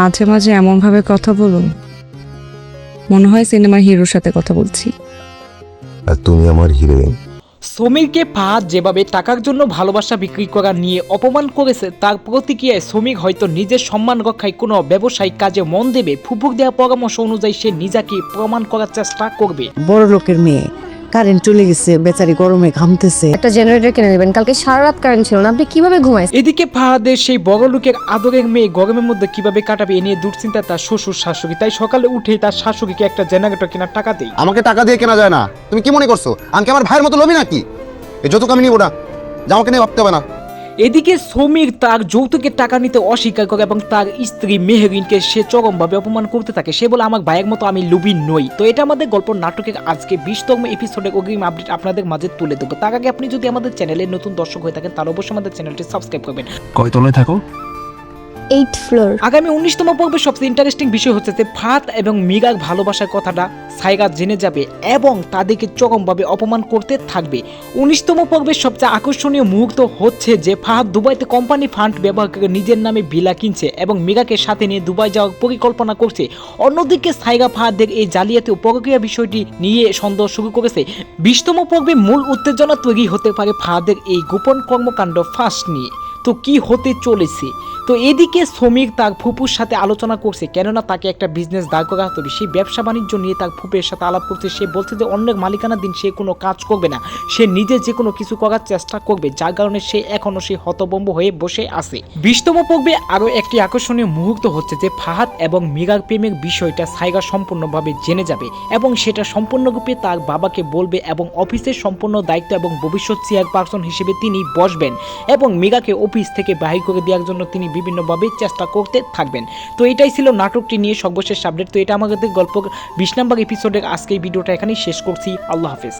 মাঝে মাঝে এমনভাবে কথা বলুন মনে হয় সিনেমার হিরোর সাথে কথা বলছি। আর তুমি আমার হিরোইন। শ্রমিককে ফাহাদ যেভাবে টাকার জন্য ভালোবাসা বিক্রি করা নিয়ে অপমান করেছে তার প্রতিক্রিয়ায় শ্রমিক হয়তো নিজের সম্মান রক্ষায় কোনো ব্যবসায়িক কাজে মন দেবে। ফুপুর দেওয়া পরামর্শ অনুযায়ী সে নিজেকে প্রমাণ করার চেষ্টা করবে। বড় লোকের মেয়ে, কারেন্ট চলে গেছে, বেচারি গরমে ঘামতেছে। একটা জেনারেটর কিনে নেবেন, কালকে সারা রাত কারেন্ট ছিল না, আপনি কিভাবে ঘুমাইছেন? এদিকে ফাহাদের সেই বড় লোকের আদরের মেয়ে গরমের মধ্যে কিভাবে কাটাবে এ নিয়ে দুশ্চিন্তা তার শ্বশুর শাশুড়ি। তাই সকালে উঠেই তার শাশুড়িকে একটা জেনারেটর কেনার টাকা দেয়। আমাকে টাকা দিয়ে কেনা যায় না। তুমি কি মনে করছো আমি কি আমার ভাইয়ের মতো লোভী নাকি? এই যৌতুক আমি নিব না, যা আমাকে নিয়ে ভাবতে হবে না। এদিকে সমীর তার যৌতুকের টাকা নিতে অস্বীকার করে এবং তার স্ত্রী মেহরিনকে সে চরমভাবে অপমান করতে থাকে। সে বলে আমার ভাইয়ের মতো আমি লোভী নই। তো এটা আমাদের গল্প নাটকের আজকে 20তম এপিসোডের অগ্রিম আপডেট আপনাদের মাঝে তুলে দেবো। তার আগে আপনি যদি আমাদের চ্যানেলে নতুন দর্শক হয়ে থাকেন তাহলে অবশ্যই আমাদের চ্যানেলটি সাবস্ক্রাইব করবেন। কয় তলায় থাকো? 8th floor. আগামী 19তম পর্বের সবচেয়ে ইন্টারেস্টিং বিষয় হচ্ছে যে ফাহাদ এবং মিগার ভালোবাসার কথাটা সাইরা জেনে যাবে এবং তাদেরকে চরমভাবে অপমান করতে থাকবে। 19তম পর্বের সবচেয়ে আকর্ষণীয় মুহূর্ত হচ্ছে যে ফাহাদ দুবাইতে কোম্পানি ফান্ড ব্যবহার করে নিজের নামে ভিলা কিনছে এবং মিগাকে সাথে নিয়ে দুবাই যাওয়ার পরিকল্পনা করছে। অন্যদিকে সাইরা ফাহাদের এই জালিয়াতি ও প্রক্রিয়া বিষয়টি নিয়ে সন্দেহ শুরু করেছে। 20তম পর্বে মূল উত্তেজনা তৈরি হতে পারে ফাহাদের এই গোপন কর্মকাণ্ড ফাঁস নিয়ে। তো কি হতে চলেছে? তো এদিকে শ্রমিক তার ফুপুর সাথে আলোচনা করছে, কেননা তাকে একটা বিজনেস দাঁড় করা হবে। সেই ব্যবসা বাণিজ্য নিয়ে তার ফুপের সাথে আলাপ করছে। সে বলছে যে অন্যের মালিকানা দিন সে কোনো কাজ করবে না, সে নিজে যে কোনো কিছু করার চেষ্টা করবে, যার কারণে সে এখনো সে হতভম্ব হয়ে বসে আছে। 20তম পর্বে আরও একটি আকর্ষণীয় মুহূর্ত হচ্ছে যে ফাহাদ এবং মিগার প্রেমের বিষয়টা সাইরা সম্পূর্ণভাবে জেনে যাবে এবং সেটা সম্পূর্ণরূপে তার বাবাকে বলবে এবং অফিসের সম্পূর্ণ দায়িত্ব এবং ভবিষ্যৎ চেয়ারপারসন হিসেবে তিনি বসবেন এবং মিগাকে অফিস থেকে বাহির করে দেওয়ার জন্য তিনি বিভিন্নভাবে চেষ্টা করতে থাকবেন। তো এটাই ছিল নাটকটি নিয়ে সর্বশেষ আপডেট। তো এটা আমাদের গল্প 20 নম্বর এপিসোডের আজকে এই ভিডিওটা এখানেই শেষ করছি। আল্লাহ হাফেজ।